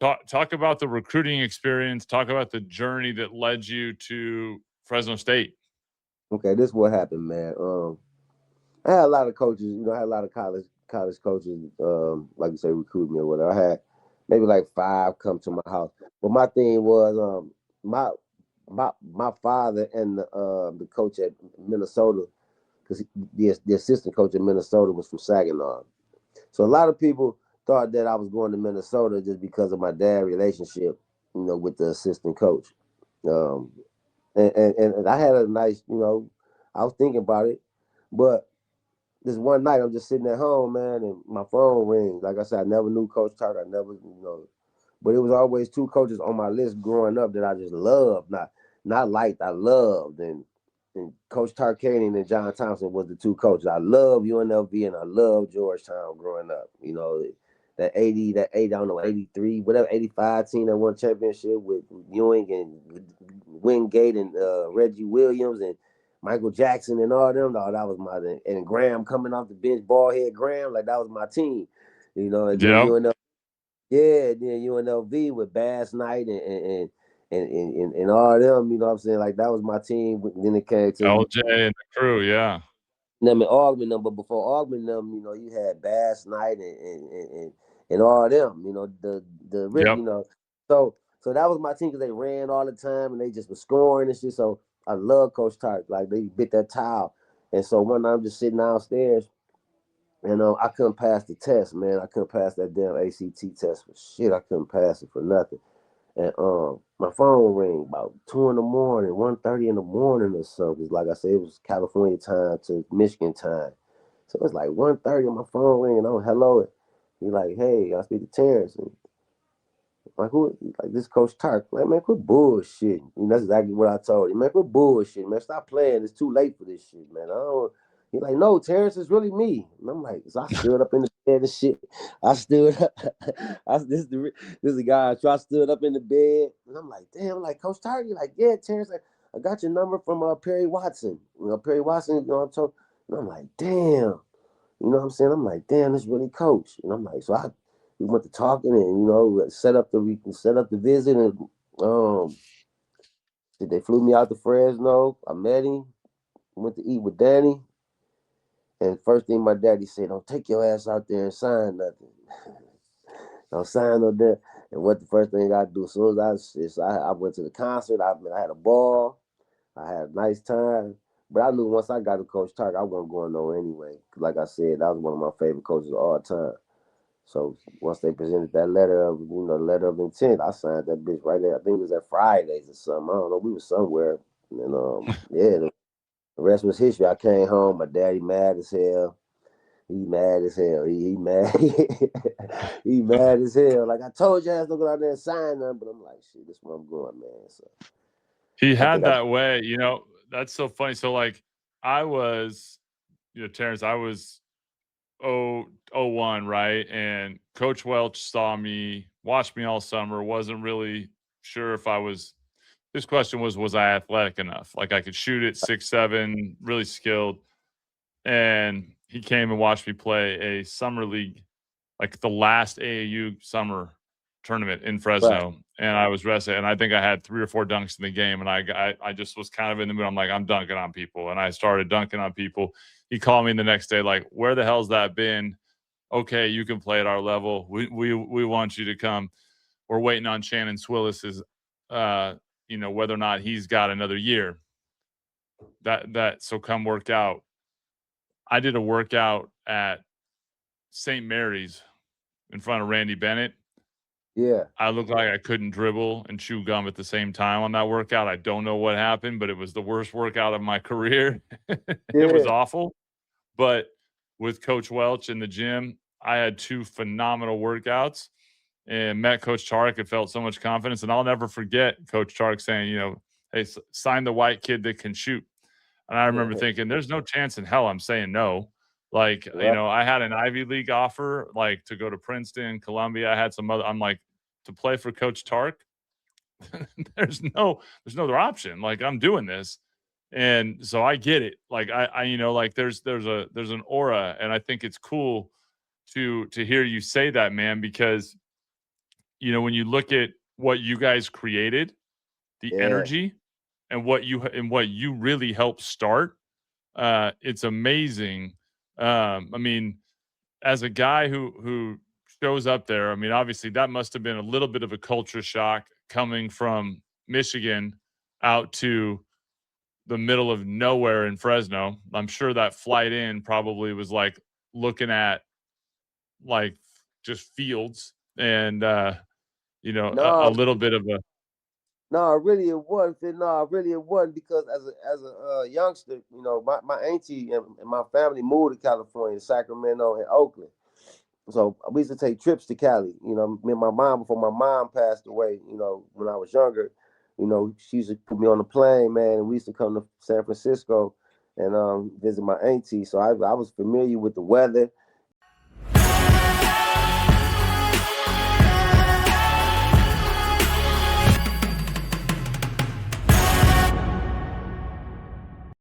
talk about the recruiting experience. Talk about the journey that led you to Fresno State. Okay, this is what happened, man. I had a lot of coaches, I had a lot of college coaches, like you say, recruit me or whatever. I had maybe like 5 come to my house. But my thing was, my my father and the coach at Minnesota, because the assistant coach at Minnesota was from Saginaw. So a lot of people thought that I was going to Minnesota just because of my dad relationship, with the assistant coach. Um, and I had a nice, I was thinking about it, but this one night I'm just sitting at home, man, and my phone rings. Like I said, I never knew Coach Tark. I never, but it was always 2 coaches on my list growing up that I just loved, not liked, I loved, and Coach Tarkanian and John Thompson was the 2 coaches. I loved UNLV and I loved Georgetown growing up. That 80, I don't know, 83, whatever, 85 team that won championship with Ewing and Wingate and Reggie Williams and Michael Jackson and all them. No, that was my thing. And Graham coming off the bench, ball head Graham, like that was my team. And then UNLV with Bass Knight and all them, what I'm saying? Like that was my team. Then it came to LJ and the crew, yeah. Them and Augman them, but before Augman them, you had Bass Knight and all them, Yep. So that was my team because they ran all the time and they just were scoring and shit. So I love Coach Tark. Like they bit that towel. And so one night I'm just sitting downstairs and I couldn't pass the test, man. I couldn't pass that damn ACT test for shit. I couldn't pass it for nothing. And my phone rang about 2 in the morning, 1:30 in the morning or something. Like I said, it was California time to Michigan time. So it's like 1:30 on my phone ringing. I'm hello. He like, hey, I speak to Terrance. And like, who? Like, this Coach Tark. Like, man, quit bullshit. That's exactly what I told him. Man, quit bullshit, man. Stop playing. It's too late for this shit, man. I don't. He like, no, Terrance, is really me. And I'm like, so I stood up in the bed and shit. I stood up. This is the guy. So I stood up in the bed and I'm like, damn, I'm like, Coach Tark. He like, yeah, Terrance, like, I got your number from Perry Watson. Perry Watson, I'm talking. And I'm like, damn. You know what I'm saying? I'm like, damn, this really Coach. And I'm like, we went to talking and set up the visit and they flew me out to Fresno. I met him, went to eat with Danny, and first thing my daddy said, don't take your ass out there and sign nothing. Don't sign no there. And what the first thing I do as soon as I went to the concert, I had a ball, I had a nice time. But I knew once I got to Coach Tark, I wasn't going nowhere anyway. Like I said, that was one of my favorite coaches of all time. So once they presented that letter of intent, I signed that bitch right there. I think it was at Fridays or something. I don't know. We were somewhere, and the rest was history. I came home. My daddy mad as hell. He mad as hell. He mad. He mad as hell. Like I told you, I was to go out there and sign them, but I'm like, shit, this is where I'm going, man. So He I had think that way, that's so funny. So like I was, Terrance, I was 01, right? And Coach Welch saw me, watched me all summer, wasn't really sure if his question was I athletic enough? Like I could shoot it 6'7", really skilled. And he came and watched me play a summer league, like the last AAU summer tournament in right. Fresno, and I was rested, and I think I had 3 or 4 dunks in the game, and I just was kind of in the mood. I'm like, I'm dunking on people, and I started dunking on people. He called me the next day, like, where the hell's that been? Okay, you can play at our level. We want you to come. We're waiting on Shannon Swillis's, whether or not he's got another year. So come work out. I did a workout at St. Mary's in front of Randy Bennett. Yeah. I looked like I couldn't dribble and chew gum at the same time on that workout. I don't know what happened, but it was the worst workout of my career. It was Yeah. awful. But with Coach Welch in the gym, I had 2 phenomenal workouts and met Coach Tark and felt so much confidence. And I'll never forget Coach Tark saying, hey, sign the white kid that can shoot. And I remember thinking, there's no chance in hell I'm saying no. Like, Right. I had an Ivy League offer, like to go to Princeton, Columbia. I had some other, I'm like, to play for Coach Tark, there's no other option. Like I'm doing this. And so I get it. Like I like there's an aura, and I think it's cool to hear you say that, man, because you know, when you look at what you guys created, the Yeah. energy and what you really helped start, it's amazing. I mean, as a guy who shows up there, I mean, obviously that must have been a little bit of a culture shock coming from Michigan out to the middle of nowhere in Fresno. I'm sure that flight in probably was like looking at like just fields and you know, a No, little bit of a no, really it wasn't. No, really it wasn't because as a youngster, you know, my auntie and my family moved to California, Sacramento and Oakland. So we used to take trips to Cali. You know, me and my mom before my mom passed away. You know, when I was younger, you know, she used to put me on the plane, man, and we used to come to San Francisco and visit my auntie. So I was familiar with the weather.